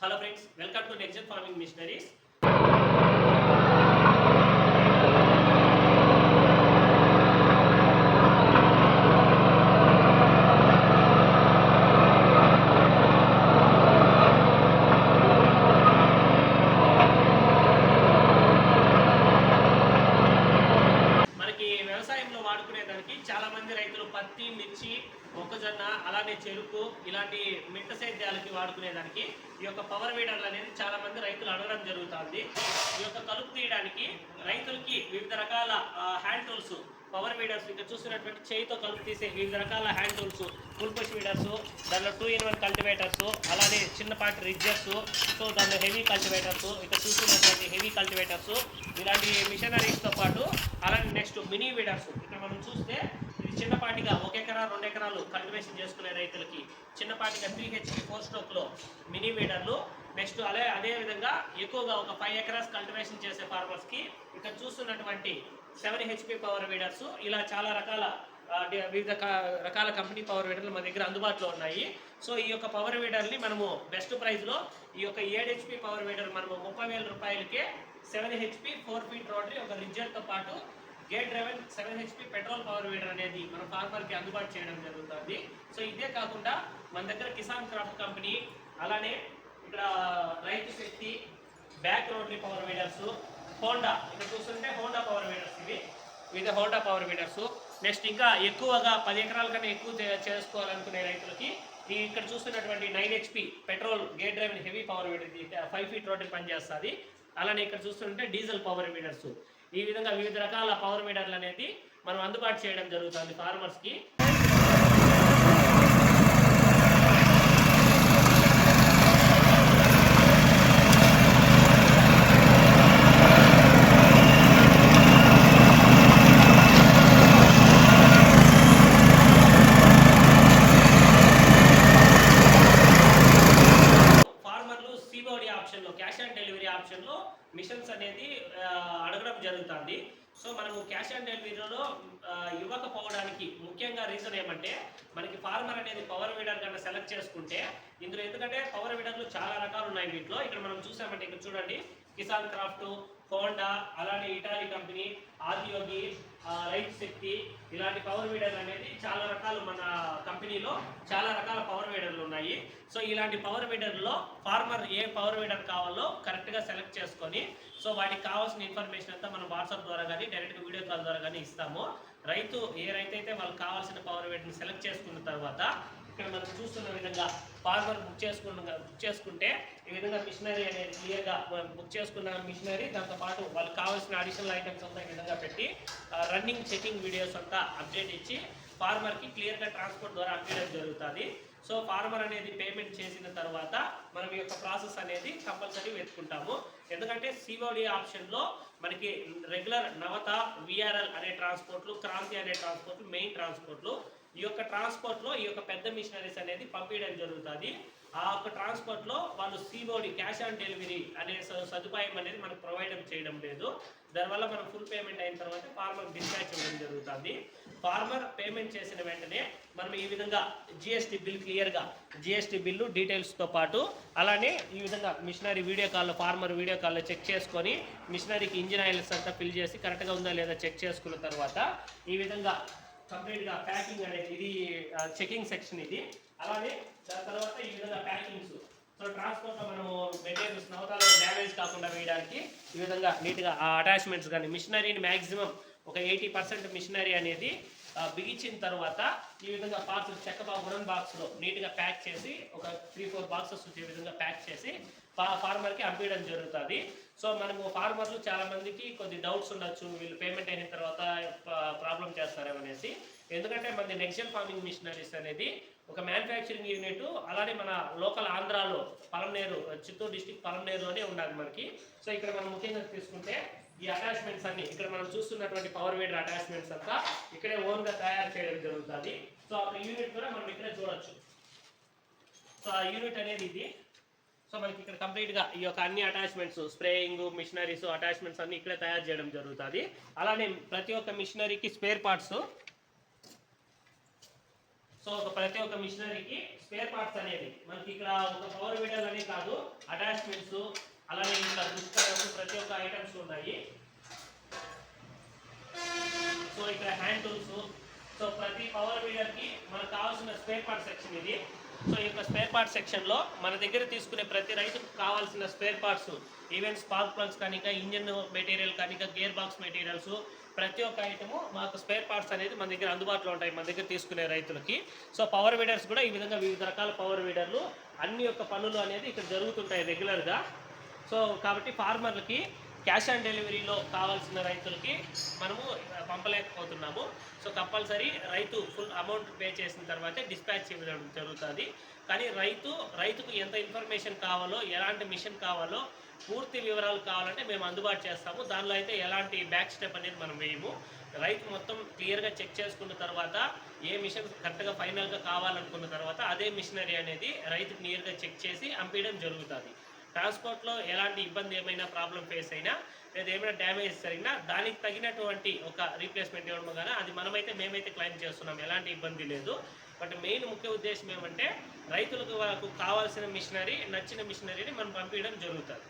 Hello friends, welcome to next farming machineries. మనకి వ్యవసాయంలో వాడుకునేదానికి చాలా మంది రైతులు పత్తి, మిర్చి, మొక్కజొన్న, అలానే చెరుకు ఇలాంటి మిట్ట సేద్యాలకి వాడుకునేదానికి ఈ యొక్క పవర్ వీడర్లు అనేది చాలా మంది రైతులు అడగడం జరుగుతుంది. ఈ యొక్క కలుపు తీయడానికి రైతులకి వివిధ రకాల హ్యాండ్ టూల్స్, పవర్ వీడర్స్, ఇక్కడ చూస్తున్నటువంటి చేయితో కలుపు తీసే వివిధ రకాల hand tools, full push weeders, దానిలో 2-in-1 కల్టివేటర్స్, అలానే చిన్నపాటి రిడ్జెస్, సో దానిలో హెవీ కల్టివేటర్స్, ఇక్కడ చూస్తున్నటువంటి హెవీ కల్టివేటర్స్, ఇలాంటి మిషనరీస్తో పాటు అలానే నెక్స్ట్ మినీ వీడర్స్. ఇక్కడ మనం చూస్తే ఇది చిన్నపాటిగా 1 ఎకరా 2 ఎకరాలు కల్టివేషన్ చేసుకునే రైతులకి చిన్నపాటిగా 3 HP 4 స్ట్రోక్లో మినీ వీడర్లు. నెక్స్ట్ అదేవిధంగా ఎక్కువగా ఒక 5 ఎకరాస్ కల్టివేషన్ చేసే ఫార్మర్స్కి ఇక్కడ చూస్తున్నటువంటి 7 HP పవర్ వీడర్స్. ఇలా చాలా రకాల వివిధ రకాల కంపెనీ పవర్ వీడర్లు మన దగ్గర అందుబాటులో ఉన్నాయి. సో ఈ యొక్క పవర్ వీడర్ని మనము బెస్ట్ ప్రైస్లో ఈ యొక్క 7 HP పవర్ వీడర్ మనము 30,000 రూపాయలకే 7 HP 4 ఫీట్ రోటరీ ఒక రిజర్తో పాటు gate driven 7 HP petrol power weeder అనేది మన ఫార్మర్కి అందుబాటు చేయడం జరుగుతుంది. సో ఇదే కాకుండా మన దగ్గర కిసాన్ క్రాఫ్ట్ కంపెనీ, అలానే ఇక్కడ Raithu Shakti, back rotary power weeders, Honda, ఇక్కడ చూస్తుంటే హోండా పవర్ వీడర్స్, ఇవి హోండా పవర్ వీడర్స్. నెక్స్ట్ ఇంకా ఎక్కువగా 10 ఎకరాల కన్నా ఎక్కువ చేసుకోవాలనుకునే రైతులకి ఇక్కడ చూస్తున్నటువంటి 9 HP petrol gate driven heavy power weeder 5 feet rotary పనిచేస్తుంది. అలానే ఇక్కడ చూస్తుంటే డీజిల్ పవర్ వీడర్స్. ఈ విధంగా వివిధ రకాల పవర్ వీడర్లు అనేది మనం అందుబాటు చేయడం జరుగుతుంది ఫార్మర్స్కి. క్యాష్ ఆన్ డెలివరీ ఆప్షన్లో మిషన్స్ అనేది అడగడం జరుగుతుంది. సో మనము క్యాష్ ఆన్ డెలివరీలో ఇవ్వకపోవడానికి ముఖ్యంగా రీజన్ ఏమంటే, మనకి ఫార్మర్ అనేది పవర్ వీడర్ కన్నా సెలెక్ట్ చేసుకుంటే ఇందులో, ఎందుకంటే పవర్ వీడర్లు చాలా రకాలు ఉన్నాయి వీటిలో. ఇక్కడ మనం చూసామంటే ఇక్కడ చూడండి, కిసాన్ క్రాఫ్ట్, హోండా, అలానే ఇటాలీ కంపెనీ, ఆదియోగి, రైతు శక్తి, ఇలాంటి పవర్ వీడర్లు అనేది చాలా రకాలు మన కంపెనీలో చాలా రకాల పవర్ వీడర్లు ఉన్నాయి. సో ఇలాంటి పవర్ వీడర్లో ఫార్మర్ ఏ పవర్ వీడర్ కావాలో కరెక్ట్గా సెలెక్ట్ చేసుకొని, సో వాటికి కావాల్సిన ఇన్ఫర్మేషన్ అంతా మనం వాట్సాప్ ద్వారా కానీ డైరెక్ట్గా వీడియో కాల్ ద్వారా కానీ ఇస్తాము. ఏ రైతు అయితే వాళ్ళకి కావాల్సిన పవర్ వీడర్ని సెలెక్ట్ చేసుకున్న తర్వాత ఇక్కడ మనం చూస్తున్న విధంగా ఫార్మర్ బుక్ చేసుకుంటే ఈ విధంగా మిషనరీ అనేది క్లియర్గా బుక్ చేసుకున్న మిషనరీ, దాంతోపాటు వాళ్ళకి కావాల్సిన అడిషనల్ ఐటమ్స్ అంతా ఈ విధంగా పెట్టి రన్నింగ్ చెకింగ్ వీడియోస్ అంతా అప్డేట్ ఇచ్చి ఫార్మర్కి క్లియర్గా ట్రాన్స్పోర్ట్ ద్వారా అప్డేట్ జరుగుతుంది. సో ఫార్మర్ అనేది పేమెంట్ చేసిన తర్వాత మనం ఈ యొక్క ప్రాసెస్ అనేది కంపల్సరీ వెతుకుంటాము. ఎందుకంటే సిఓడి ఆప్షన్లో మనకి రెగ్యులర్ నవత, విఆర్ఎల్ అనే ట్రాన్స్పోర్ట్లు, క్రాంతి అనే ట్రాన్స్పోర్ట్లు మెయిన్ ట్రాన్స్పోర్ట్లు. ఈ యొక్క ట్రాన్స్పోర్ట్లో ఈ యొక్క పెద్ద మిషనరీస్ అనేది పంపించడం జరుగుతుంది. ఆ యొక్క ట్రాన్స్పోర్ట్లో వాళ్ళు సిఓడి క్యాష్ ఆన్ డెలివరీ అనే సదుపాయం అనేది మనకు ప్రొవైడ్ చేయడం లేదు. దానివల్ల మనం ఫుల్ పేమెంట్ అయిన తర్వాత ఫార్మర్ డిస్పాచ్ చేయడం జరుగుతుంది. ఫార్మర్ పేమెంట్ చేసిన వెంటనే మనం ఈ విధంగా జిఎస్టీ బిల్, క్లియర్గా జిఎస్టీ బిల్లు డీటెయిల్స్తో పాటు, అలానే ఈ విధంగా మిషనరీ వీడియో కాల్లో, ఫార్మర్ వీడియో కాల్లో చెక్ చేసుకొని మిషనరీకి ఇంజిన్ ఆయిల్స్ అంతా ఫిల్ చేసి కరెక్ట్గా ఉందా లేదా చెక్ చేసుకున్న తర్వాత ఈ విధంగా కంప్లీట్గా ప్యాకింగ్ అనేది, ఇది చెకింగ్ సెక్షన్ ఇది. అలానే దాని తర్వాత ఈ విధంగా ప్యాకింగ్స్. సో ట్రాన్స్పోర్ట్లో మనము మెటీరియల్స్ నవతాలో డ్యామేజ్ కాకుండా వేయడానికి ఈ విధంగా నీట్గా ఆ అటాచ్మెంట్స్ కానీ మిషనరీని మ్యాక్సిమం ఒక 80% మిషనరీ అనేది బిగించిన తర్వాత ఈ విధంగా పార్సల్ వుడెన్ బాక్స్లో నీట్గా ప్యాక్ చేసి ఒక 3-4 బాక్సెస్ వచ్చే విధంగా ప్యాక్ చేసి ఫార్మర్కి పంపించడం జరుగుతుంది. సో మనము ఫార్మర్లు చాలా మందికి కొద్ది డౌట్స్ ఉండొచ్చు, వీళ్ళు పేమెంట్ అయిన తర్వాత ప్రాబ్లం చేస్తారేమనేసి. ఎందుకంటే మనది నెక్స్ట్ ఫార్మింగ్ మిషనరీస్ అనేది ఒక మ్యానుఫ్యాక్చరింగ్ యూనిట్, అలానే మన లోకల్ ఆంధ్రాలో పలమనేరు, చిత్తూరు డిస్టిక్ పలమనేరులోనే ఉన్నది మనకి. సో ఇక్కడ మనం ముఖ్యంగా తీసుకుంటే ఈ అటాచ్మెంట్స్ అన్ని ఇక్కడ మనం చూస్తున్నటువంటి పవర్ వీడర్ అటాచ్మెంట్స్ అంతా ఇక్కడే ఓన్గా తయారు చేయడం జరుగుతుంది. సో ఆ యూనిట్ కూడా మనం ఇక్కడే చూడొచ్చు. సో ఆ యూనిట్ అనేది ఇది. సో మనకి ఇక్కడ కంప్లీట్గా ఈ యొక్క అన్ని అటాచ్మెంట్స్, స్ప్రేయింగ్ మిషనరీస్ అటాచ్మెంట్స్ అన్ని ఇక్కడే తయారు చేయడం జరుగుతుంది. అలానే ప్రతి ఒక్క మిషనరీకి స్పేర్ పార్ట్స్ సో ప్రతి ఒక్క మిషనరీకి స్పేర్ పార్ట్స్ అనేది మనకి ఇక్కడ ఒక పవర్ వీడర్ అనే కాదు, అటాచ్మెంట్స్ అలానే ఇంకా ప్రతి ఒక్క ఐటమ్స్ ఉన్నాయి. సో ఇక్కడ హ్యాండ్ టూల్స్, సో ప్రతి పవర్ వీడర్ కి మనకు కావాల్సిన స్పేర్ పార్ట్ సెక్షన్ ఇది. సో ఈ యొక్క స్పేర్ పార్ట్ సెక్షన్ లో మన దగ్గర తీసుకునే ప్రతి రైతుకు కావాల్సిన spare parts, even spark plugs కానీ, ఇంజన్ మెటీరియల్ కానీ, గేర్ బాక్స్ మెటీరియల్స్, ప్రతి ఒక్క ఐటము మాకు స్పేర్ పార్ట్స్ అనేది మన దగ్గర అందుబాటులో ఉంటాయి మన దగ్గర తీసుకునే రైతులకి. సో పవర్ వీడర్స్ కూడా ఈ విధంగా వివిధ రకాల పవర్ వీడర్లు అన్ని యొక్క పనులు అనేది ఇక్కడ జరుగుతుంటాయి రెగ్యులర్గా. సో కాబట్టి ఫార్మర్లకి క్యాష్ ఆన్ డెలివరీలో కావాల్సిన రైతులకి మనము పంపలేకపోతున్నాము. సో కంపల్సరీ రైతు ఫుల్ అమౌంట్ పే చేసిన తర్వాతే డిస్పాచ్ ఇవ్వడం జరుగుతుంది. కానీ రైతుకు ఎంత ఇన్ఫర్మేషన్ కావాలో, ఎలాంటి మిషన్ కావాలో, పూర్తి వివరాలు కావాలంటే మేము అందుబాటు చేస్తాము. దానిలో అయితే ఎలాంటి బ్యాక్ స్టెప్ అనేది మనం వేయము. రైతు మొత్తం క్లియర్గా చెక్ చేసుకున్న తర్వాత ఏ మిషన్ కరెక్ట్గా ఫైనల్గా కావాలనుకున్న తర్వాత అదే మిషనరీ అనేది రైతుకు క్లియర్గా చెక్ చేసి పంపించడం జరుగుతుంది. ట్రాన్స్పోర్ట్లో ఎలాంటి ఇబ్బంది, ఏమైనా ప్రాబ్లం ఫేస్ అయినా లేదా ఏమైనా డ్యామేజ్ జరిగినా దానికి తగినటువంటి ఒక రీప్లేస్మెంట్ ఇవ్వడం కానీ అది మేమైతే క్లెయిమ్ చేస్తున్నాం, ఎలాంటి ఇబ్బంది లేదు. బట్ మెయిన్ ముఖ్య ఉద్దేశం ఏమంటే రైతులకు కావాల్సిన మిషనరీ, నచ్చిన మిషనరీని మనం పంపించడం జరుగుతుంది.